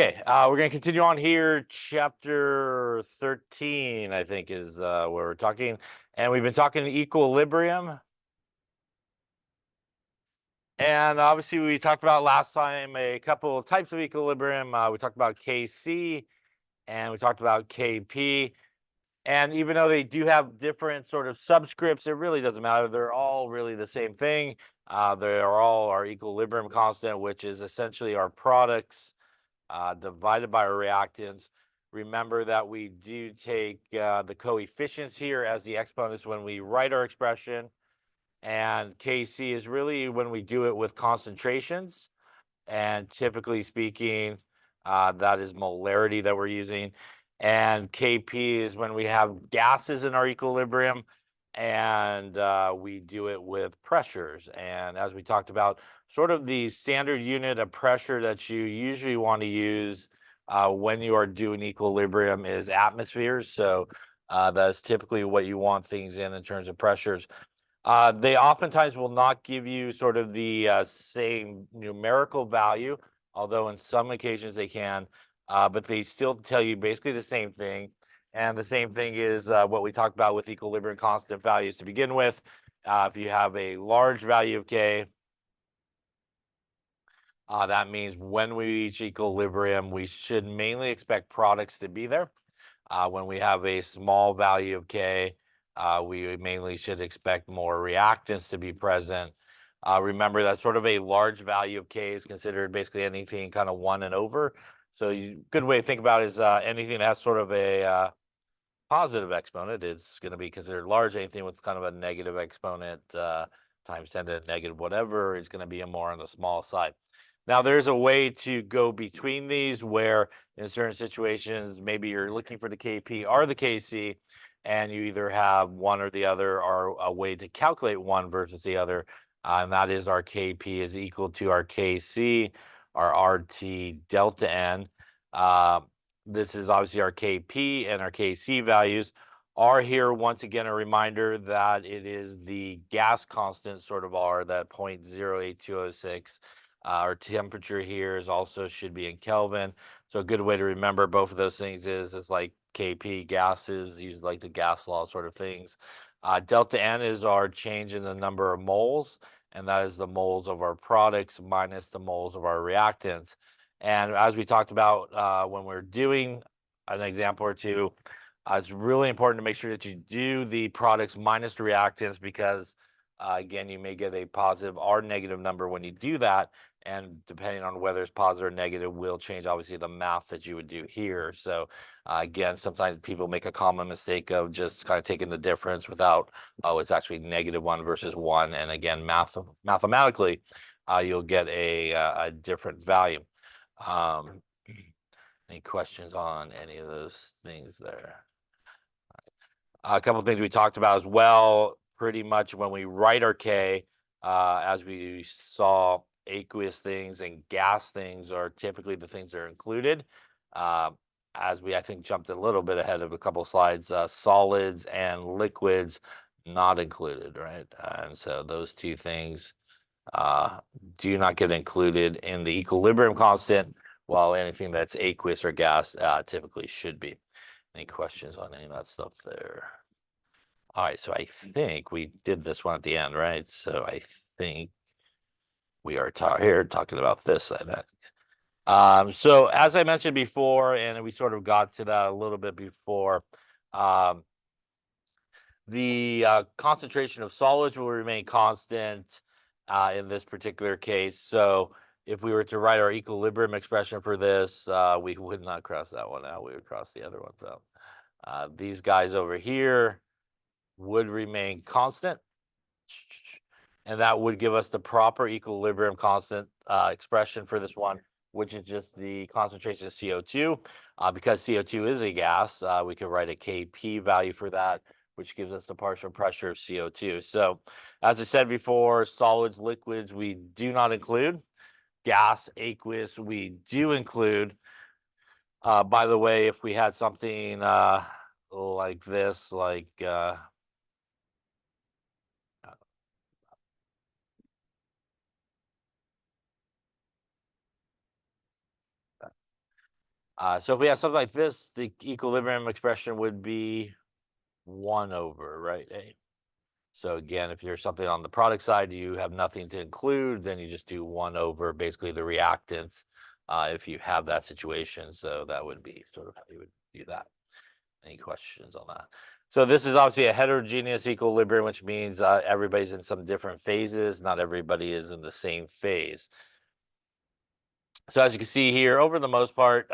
Okay, we're going to continue on here. Chapter 13, I think, is where we're talking. And we've been talking equilibrium. And obviously, we talked about last time a couple of types of equilibrium. We talked about Kc and we talked about Kp. And even though they do have different sort of subscripts, it really doesn't matter. They're all really the same thing. They are all our equilibrium constant, which is essentially our products divided by our reactants. Remember that we do take the coefficients here as the exponents when we write our expression. And Kc is really when we do it with concentrations. And typically speaking, that is molarity that we're using. And Kp is when we have gases in our equilibrium and we do it with pressures. And as we talked about, sort of the standard unit of pressure that you usually want to use when you are doing equilibrium is atmospheres. So that's typically what you want things in terms of pressures. They oftentimes will not give you sort of the same numerical value, although in some occasions they can, but they still tell you basically the same thing. And the same thing is what we talked about with equilibrium constant values to begin with. If you have a large value of K, that means when we reach equilibrium, we should mainly expect products to be there. When we have a small value of K, we mainly should expect more reactants to be present. Remember that sort of a large value of K is considered basically anything kind of 1 and over. So good way to think about it is anything that has sort of a positive exponent is going to be considered large. Anything with kind of a negative exponent times 10 to the negative whatever is going to be a more on the small side. Now, there's a way to go between these where in certain situations, maybe you're looking for the Kp or the Kc, and you either have one or the other, or a way to calculate one versus the other. And that is our Kp is equal to our Kc, our RT delta N. This is obviously our Kp, and our Kc values are here. Once again, a reminder that it is the gas constant sort of R, that 0.08206. Our temperature here is also should be in Kelvin. So a good way to remember both of those things is like Kp, gases, use like the gas law sort of things. Delta N is our change in the number of moles, and that is the moles of our products minus the moles of our reactants. And as we talked about when we're doing an example or two, it's really important to make sure that you do the products minus the reactants because, again, you may get a positive or negative number when you do that. And depending on whether it's positive or negative will change, obviously, the math that you would do here. So, again, sometimes people make a common mistake of just kind of taking the difference without, oh, it's actually -1 versus 1. And again, mathematically, you'll get a different value. Any questions on any of those things there? A couple of things we talked about as well, pretty much when we write our K, as we saw, aqueous things and gas things are typically the things that are included. As we, I think, jumped a little bit ahead of a couple of slides, solids and liquids not included, right? And so those two things do not get included in the equilibrium constant, while anything that's aqueous or gas typically should be. Any questions on any of that stuff there? All right, so I think we did this one at the end, right? So I think we are here talking about this, I think. So as I mentioned before, and we sort of got to that a little bit before, um, the concentration of solids will remain constant in this particular case. So if we were to write our equilibrium expression for this, we would not cross that one out. We would cross the other ones out. These guys over here would remain constant. And that would give us the proper equilibrium constant expression for this one, which is just the concentration of CO2. Because CO2 is a gas, we could write a Kp value for that, which gives us the partial pressure of CO2. So as I said before, solids, liquids, we do not include. Gas, aqueous, we do include. By the way, if we had something like this, like So if we have something like this, the equilibrium expression would be 1 over, right? So again, if you're something on the product side, you have nothing to include, then you just do 1 over basically the reactants if you have that situation. So that would be sort of how you would do that. Any questions on that? So this is obviously a heterogeneous equilibrium, which means everybody's in some different phases. Not everybody is in the same phase. So as you can see here, over the most part,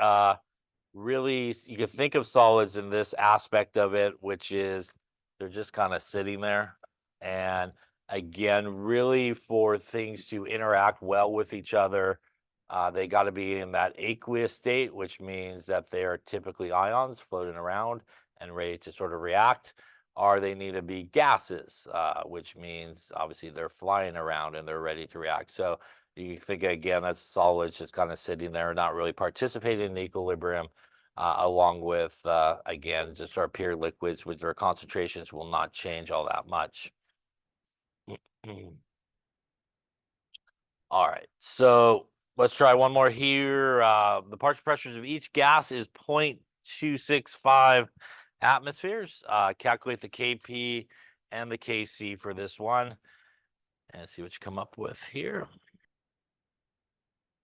really you can think of solids in this aspect of it, which is they're just kind of sitting there. And again, really for things to interact well with each other, they got to be in that aqueous state, which means that they are typically ions floating around and ready to sort of react, or they need to be gases, which means obviously they're flying around and they're ready to react. So you think again, that's solids just kind of sitting there, not really participating in equilibrium, along with, again, just our pure liquids, which their concentrations will not change all that much. All right, so let's try one more here. The partial pressures of each gas is 0.265 atmospheres. Calculate the Kp and the Kc for this one and see what you come up with here.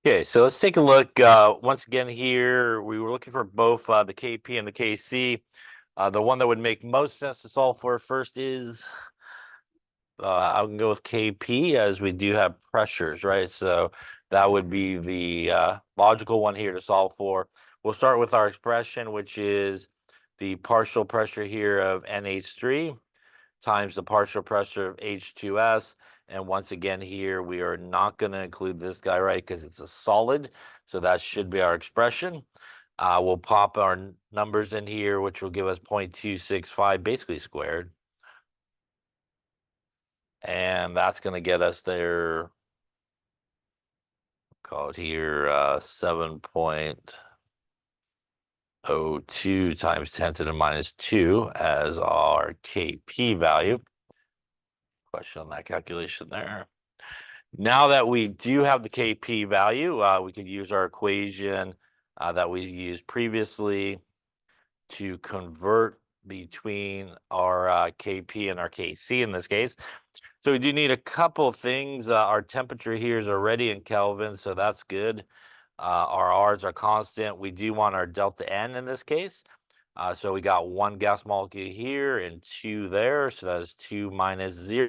Okay, so let's take a look. Once again here, we were looking for both the Kp and the Kc. The one that would make most sense to solve for first is, I can go with Kp as we do have pressures, right? So that would be the logical one here to solve for. We'll start with our expression, which is the partial pressure here of NH3 times the partial pressure of H2S. And once again here, we are not going to include this guy, right, because it's a solid. So that should be our expression. We'll pop our numbers in here, which will give us 0.265 basically squared. And that's going to get us there, call it here 7.02 times 10 to the minus 2 as our Kp value. Question on that calculation there. Now that we do have the Kp value, we could use our equation that we used previously to convert between our Kp and our Kc in this case. So we do need a couple things. Our temperature here is already in Kelvin, so that's good. Our R's are constant. We do want our delta N in this case. So we got 1 gas molecule here and 2 there. So that is 2 minus 0.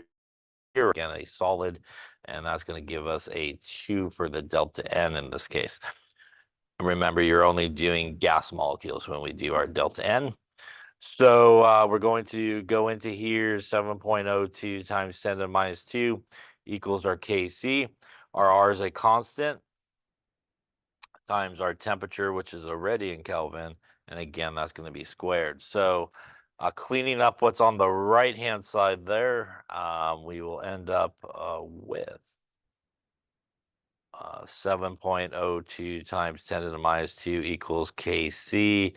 Again, a solid, and that's going to give us a 2 for the delta N in this case. Remember, you're only doing gas molecules when we do our delta N. So we're going to go into here, 7.02 times 10 to the minus 2 equals our Kc. Our R is a constant times our temperature, which is already in Kelvin. And again, that's going to be squared. So cleaning up what's on the right-hand side there, we will end up with 7.02 times 10 to the minus 2 equals Kc,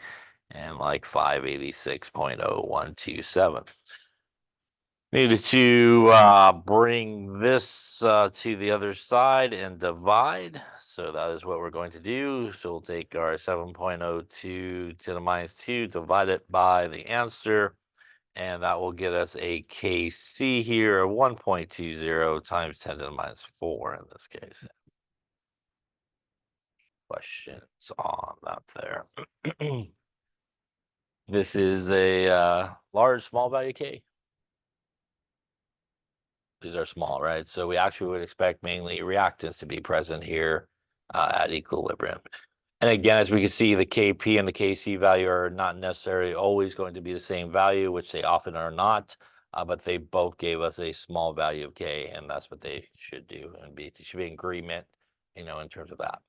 and like 586.0127. Needed to bring this to the other side and divide. So that is what we're going to do. So we'll take our 7.02 to the minus 2, divide it by the answer, and that will get us a Kc here of 1.20 times 10 to the minus 4 in this case. Questions on that there? This is a large, small value K. These are small, right? So we actually would expect mainly reactants to be present here at equilibrium. And again, as we can see, the Kp and the Kc value are not necessarily always going to be the same value, which they often are not, but they both gave us a small value of K, and that's what they should do, and it should be in agreement, in terms of that.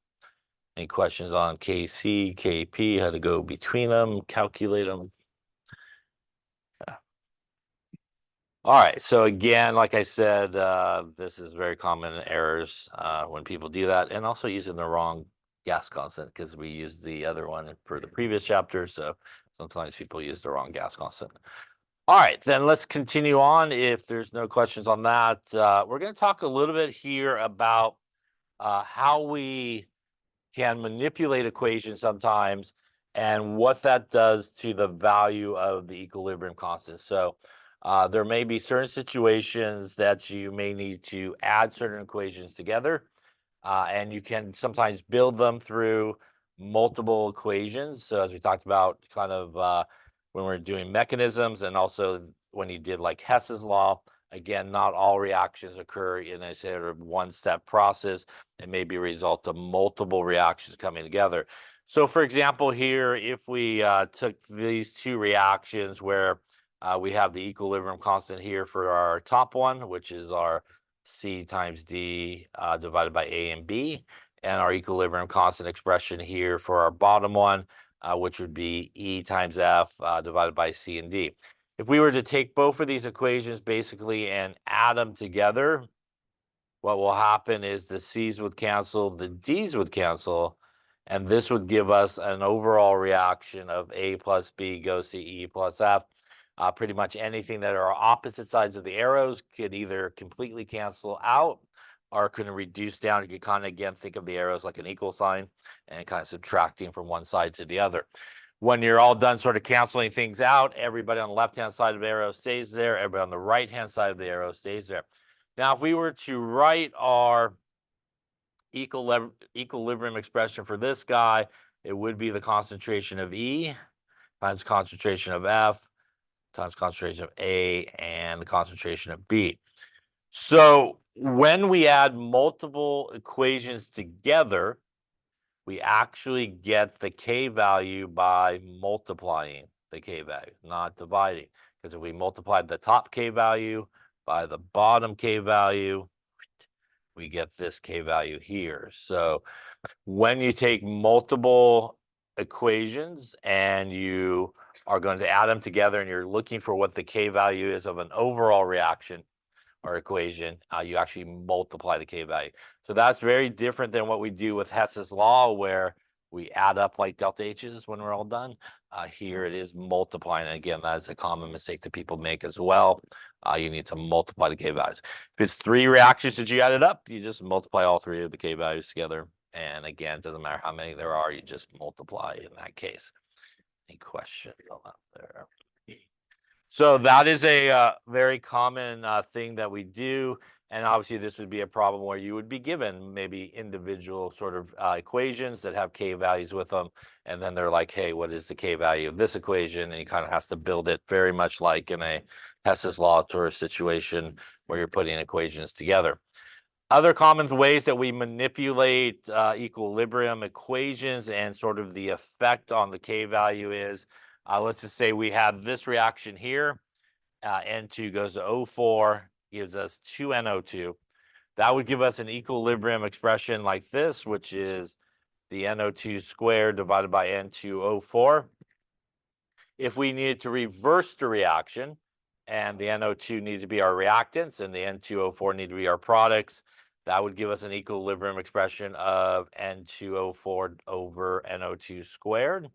Any questions on Kc, Kp, how to go between them, calculate them? All right, so again, like I said, this is very common errors when people do that, and also using the wrong gas constant, because we used the other one for the previous chapter, so sometimes people use the wrong gas constant. All right, then let's continue on. If there's no questions on that, we're going to talk a little bit here about how we can manipulate equations sometimes, and what that does to the value of the equilibrium constant. So there may be certain situations that you may need to add certain equations together, and you can sometimes build them through multiple equations. So as we talked about kind of when we're doing mechanisms, and also when you did like Hess's law, again, not all reactions occur in a sort of one-step process. It may be a result of multiple reactions coming together. So for example, here, if we took these two reactions where we have the equilibrium constant here for our top one, which is our C times D divided by A and B, and our equilibrium constant expression here for our bottom one, which would be E times F divided by C and D. If we were to take both of these equations basically and add them together, what will happen is the C's would cancel, the D's would cancel, and this would give us an overall reaction of A plus B goes to E plus F. Pretty much anything that are opposite sides of the arrows could either completely cancel out or can reduce down. You can kind of, again, think of the arrows like an equal sign and kind of subtracting from one side to the other. When you're all done sort of canceling things out, everybody on the left-hand side of the arrow stays there. Everybody on the right-hand side of the arrow stays there. Now, if we were to write our equilibrium expression for this guy, it would be the concentration of E times concentration of F times concentration of A and the concentration of B. So when we add multiple equations together, we actually get the K value by multiplying the K value, not dividing. Because if we multiplied the top K value by the bottom K value, we get this K value here. So when you take multiple equations and you are going to add them together and you're looking for what the K value is of an overall reaction or equation, you actually multiply the K value. So that's very different than what we do with Hess's law, where we add up like delta H's when we're all done. Here it is multiplying. And again, that is a common mistake that people make as well. You need to multiply the K values. If it's three reactions that you added up, you just multiply all three of the K values together. And again, it doesn't matter how many there are, you just multiply in that case. Any questions out there? So that is a very common thing that we do. And obviously, this would be a problem where you would be given maybe individual sort of equations that have K values with them. And then they're like, hey, what is the K value of this equation? And you kind of has to build it very much like in a Hess's law sort of situation where you're putting equations together. Other common ways that we manipulate equilibrium equations and sort of the effect on the K value is, let's just say we have this reaction here. N2 goes to O4, gives us 2NO2. That would give us an equilibrium expression like this, which is the NO2 squared divided by N2O4. If we needed to reverse the reaction, and the NO2 needs to be our reactants and the N2O4 need to be our products, that would give us an equilibrium expression of N2O4 over NO2 squared.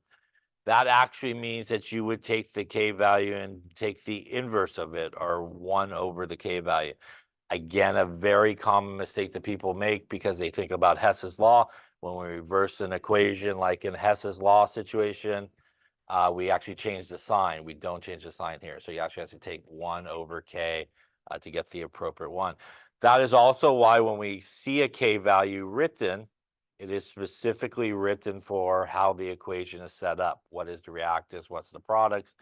That actually means that you would take the K value and take the inverse of it, or 1 over the K value. Again, a very common mistake that people make because they think about Hess's law. When we reverse an equation, like in Hess's law situation, we actually change the sign. We don't change the sign here. So you actually have to take 1 over K to get the appropriate one. That is also why when we see a K value written, it is specifically written for how the equation is set up. What is the reactants? What's the products?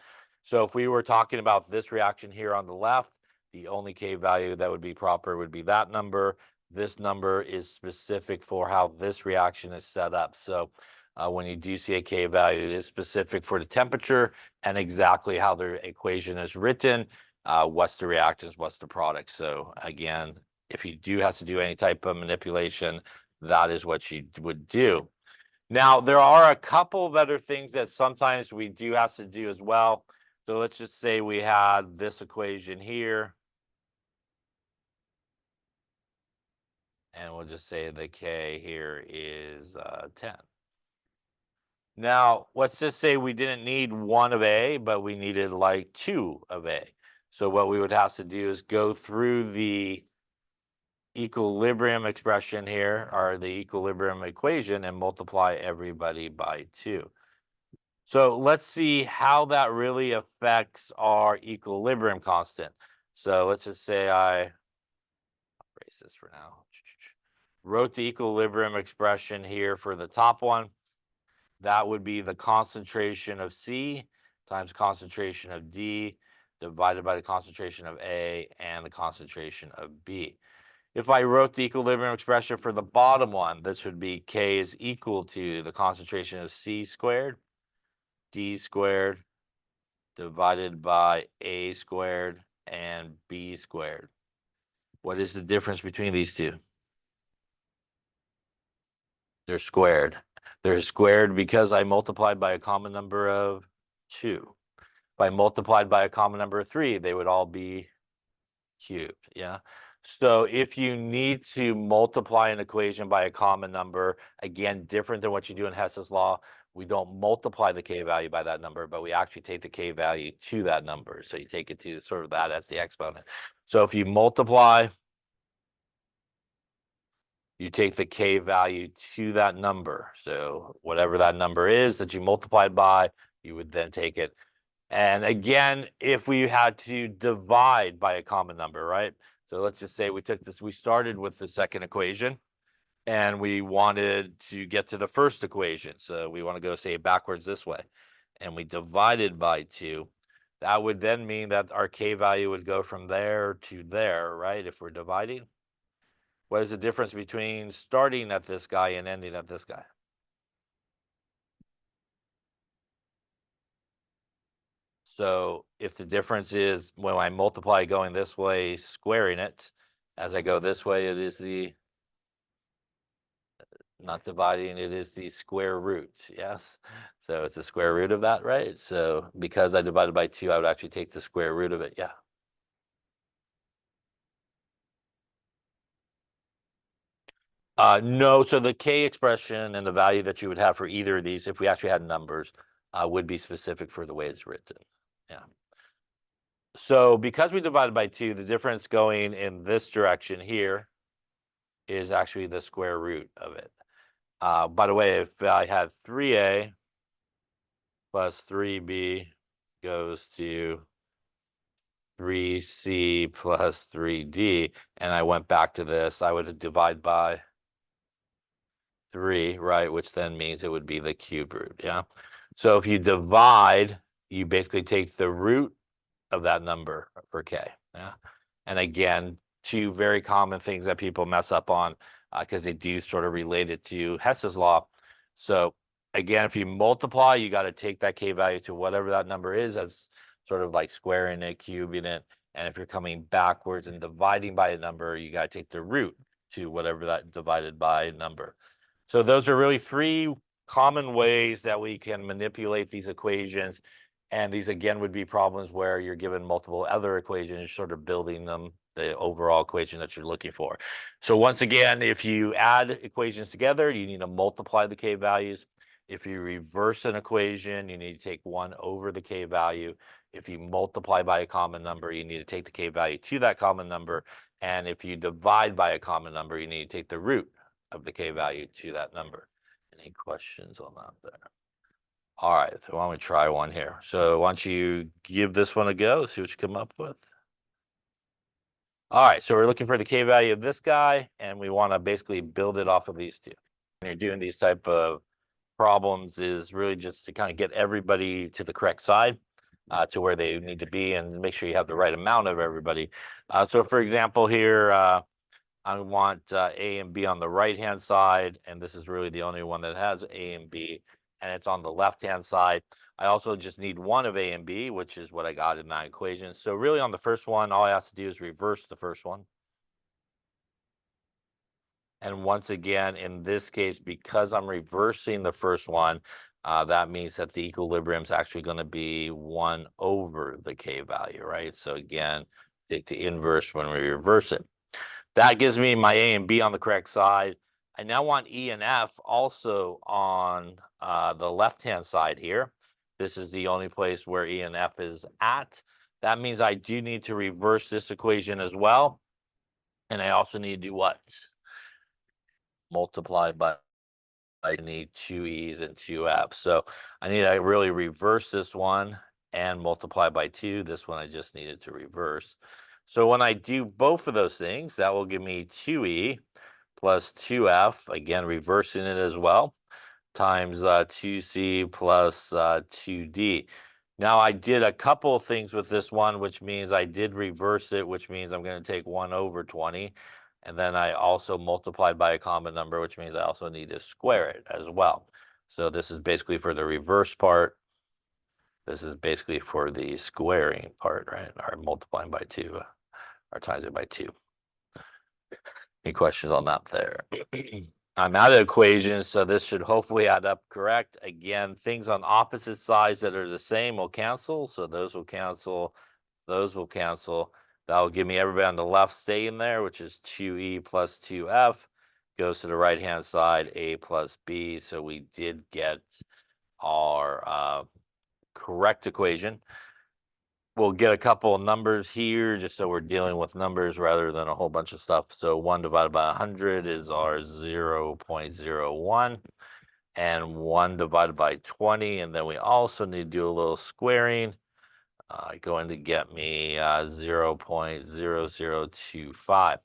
So if we were talking about this reaction here on the left, the only K value that would be proper would be that number. This number is specific for how this reaction is set up. So when you do see a K value, it is specific for the temperature and exactly how the equation is written. What's the reactants? What's the product? So again, if you do have to do any type of manipulation, that is what you would do. Now, there are a couple of other things that sometimes we do have to do as well. So let's just say we had this equation here. And we'll just say the K here is 10. Now, let's just say we didn't need 1 of A, but we needed like 2 of A. So what we would have to do is go through the equilibrium expression here, or the equilibrium equation, and multiply everybody by 2. So let's see how that really affects our equilibrium constant. So let's just say I'll erase this for now. Wrote the equilibrium expression here for the top one. That would be the concentration of C times concentration of D divided by the concentration of A and the concentration of B. If I wrote the equilibrium expression for the bottom one, this would be K is equal to the concentration of C squared, D squared, divided by A squared and B squared. What is the difference between these two? They're squared. They're squared because I multiplied by a common number of 2. If I multiplied by a common number of 3, they would all be cubed. Yeah. So if you need to multiply an equation by a common number, again, different than what you do in Hess's law, we don't multiply the k value by that number, but we actually take the k value to that number. So you take it to sort of that as the exponent. So if you multiply, you take the k value to that number. So whatever that number is that you multiplied by, you would then take it. And again, if we had to divide by a common number, right? So let's just say we took this, we started with the second equation and we wanted to get to the first equation. So we want to go, say, backwards this way, and we divided by 2. That would then mean that our k value would go from there to there, right? If we're dividing. What is the difference between starting at this guy and ending at this guy? So if the difference is when I multiply going this way, squaring it, as I go this way, it is the, not dividing, it is the square root. Yes. So it's the square root of that, right? So because I divided by 2, I would actually take the square root of it. Yeah. No, so the k expression and the value that you would have for either of these, if we actually had numbers, would be specific for the way it's written. Yeah. So because we divided by 2, the difference going in this direction here is actually the square root of it. By the way, if I had 3a plus 3b goes to 3c plus 3d, and I went back to this, I would divide by 3, right? Which then means it would be the cube root, yeah? So if you divide, you basically take the root of that number for k, yeah? And again, 2 very common things that people mess up on because they do sort of relate it to Hess's law. So again, if you multiply, you got to take that k value to whatever that number is, as sort of like squaring it, cubing it. And if you're coming backwards and dividing by a number, you got to take the root to whatever that divided by number. So those are really 3 common ways that we can manipulate these equations. And these, again, would be problems where you're given multiple other equations, sort of building them, the overall equation that you're looking for. So once again, if you add equations together, you need to multiply the k values. If you reverse an equation, you need to take 1 over the k value. If you multiply by a common number, you need to take the k value to that common number. And if you divide by a common number, you need to take the root of the k value to that number. Any questions on that there? All right, so why don't we try one here? So why don't you give this one a go, see what you come up with. All right, so we're looking for the k value of this guy, and we want to basically build it off of these two. When you're doing these type of problems, is really just to kind of get everybody to the correct side, to where they need to be, and make sure you have the right amount of everybody. So for example here, I want A and B on the right-hand side, and this is really the only one that has A and B, and it's on the left-hand side. I also just need one of A and B, which is what I got in that equation. So really on the first one, all I have to do is reverse the first one. And once again, in this case, because I'm reversing the first one, that means that the equilibrium is actually going to be 1 over the k value, right? So again, take the inverse when we reverse it. That gives me my A and B on the correct side. I now want E and F also on the left-hand side here. This is the only place where E and F is at. That means I do need to reverse this equation as well. And I also need to do what? Multiply by, I need two E's and two F's. So I need to really reverse this one and multiply by 2. This one I just needed to reverse. So when I do both of those things, that will give me 2E plus 2F, again, reversing it as well, times 2C plus 2D. Now I did a couple of things with this one, which means I did reverse it, which means I'm going to take 1 over 20. And then I also multiplied by a common number, which means I also need to square it as well. So this is basically for the reverse part. This is basically for the squaring part, right? Or multiplying by 2, or times it by 2. Any questions on that there? I'm out of equations, so this should hopefully add up correct. Again, things on opposite sides that are the same will cancel. So those will cancel, those will cancel. That will give me everybody on the left staying there, which is 2E plus 2F. Goes to the right-hand side, A plus B. So we did get our correct equation. We'll get a couple of numbers here just so we're dealing with numbers rather than a whole bunch of stuff. So 1 divided by 100 is our 0.01, and 1 divided by 20. And then we also need to do a little squaring. Going to get me 0.0025.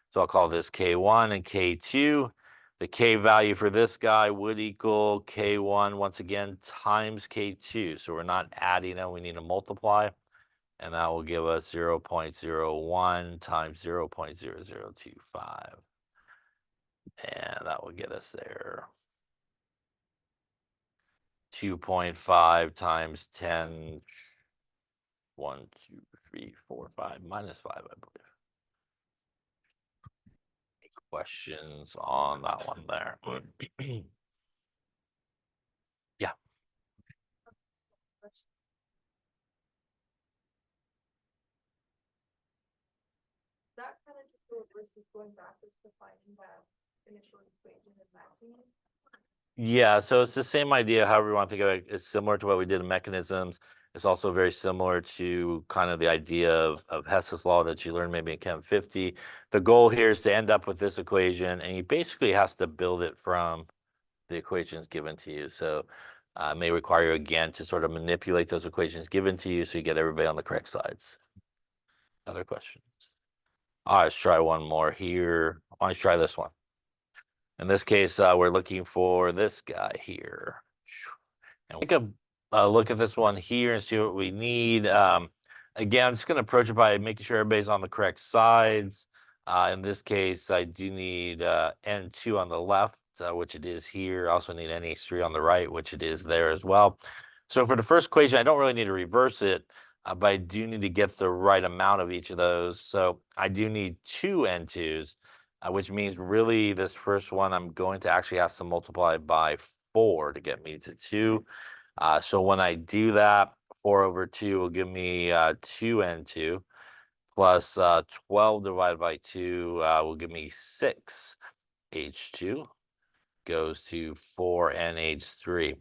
So I'll call this K1 and K2. The K value for this guy would equal K1 once again times K2. So we're not adding them, we need to multiply. And that will give us 0.01 times 0.0025. And that will get us there. 2.5 times 10. 1, 2, 3, 4, 5, minus 5, I believe. Any questions on that one there? Yeah. That kind of just versus going backwards to finding that initial equation and matching it. Yeah, so it's the same idea, however you want to think of it. It's similar to what we did in mechanisms. It's also very similar to kind of the idea of Hess's law that you learned maybe in Chem 50. The goal here is to end up with this equation, and he basically has to build it from the equations given to you. So it may require you again to sort of manipulate those equations given to you so you get everybody on the correct sides. Other questions? All right, let's try one more here. Let's try this one. In this case, we're looking for this guy here. And we take a look at this one here and see what we need. Again, I'm just going to approach it by making sure everybody's on the correct sides. In this case, I do need N2 on the left, which it is here. I also need NH3 on the right, which it is there as well. So for the first equation, I don't really need to reverse it, but I do need to get the right amount of each of those. So I do need 2 N2s, which means really this first one, I'm going to actually have to multiply by 4 to get me to 2. So when I do that, 4 over 2 will give me 2N2 plus 12 divided by 2 will give me 6H2 goes to 4NH3.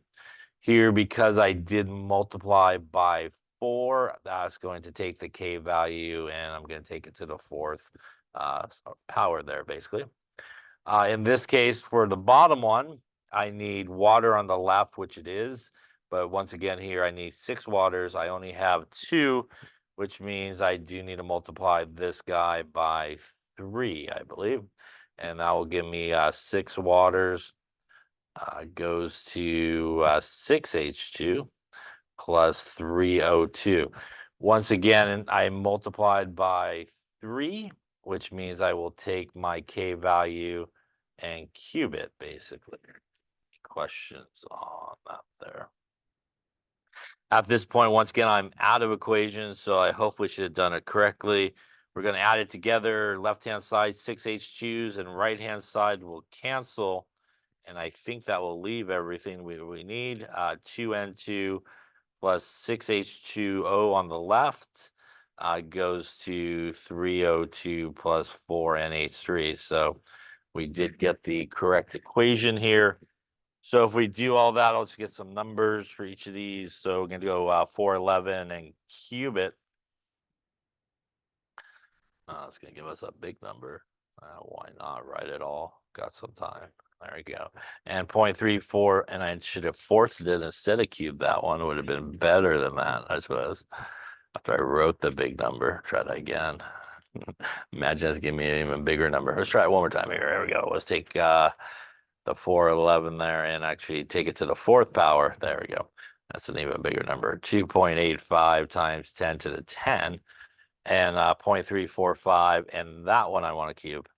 Here, because I did multiply by 4, that's going to take the K value and I'm going to take it to the 4th power there, basically. In this case, for the bottom one, I need water on the left, which it is. But once again, here I need 6 waters. I only have 2, which means I do need to multiply this guy by 3, I believe. And that will give me 6 waters. Goes to 6H2 plus 3O2. Once again, I multiplied by 3, which means I will take my K value and cube it, basically. Any questions on that there? At this point, once again, I'm out of equations, so I hopefully should have done it correctly. We're going to add it together. Left-hand side, 6H2s, and right-hand side will cancel. And I think that will leave everything we need. 2N2 plus 6H2O on the left goes to 3O2 plus 4NH3. So we did get the correct equation here. So if we do all that, I'll just get some numbers for each of these. So we're going to go 411 and cube it. It's gonna give us a big number. Why not write it all? Got some time. There we go. And 0.34, and I should have forced it instead of cubed that one. Would have been better than that, I suppose. After I wrote the big number, try that again. Imagine it's giving me an even bigger number. Let's try it one more time here. There we go. Let's take the 411 there and actually take it to the fourth power. There we go. That's an even bigger number. 2.85 times 10 to the 10 and 0.345. And that one I want to cube.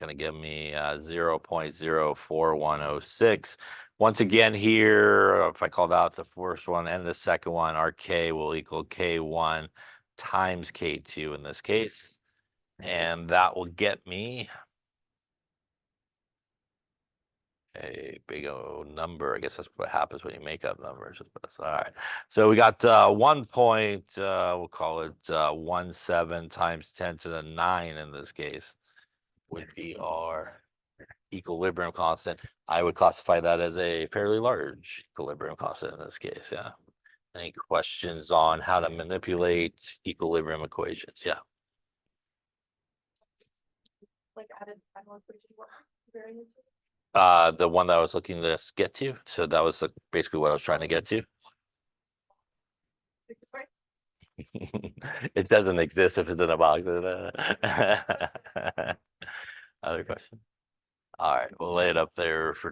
Going to give me 0.04106. Once again here, if I called out the first one and the second one, our K will equal K1 times K2 in this case. And that will get me a big old number. I guess that's what happens when you make up numbers. All right. So we got 1 point, we'll call it 17 times 10 to the 9 in this case would be our equilibrium constant. I would classify that as a fairly large equilibrium constant in this case. Yeah. Any questions on how to manipulate equilibrium equations? Yeah. Like added final equation, what variance? The one that I was looking to get to. So that was basically what I was trying to get to. Sorry. It doesn't exist if it's in a box. Other question? All right, we'll lay it up there for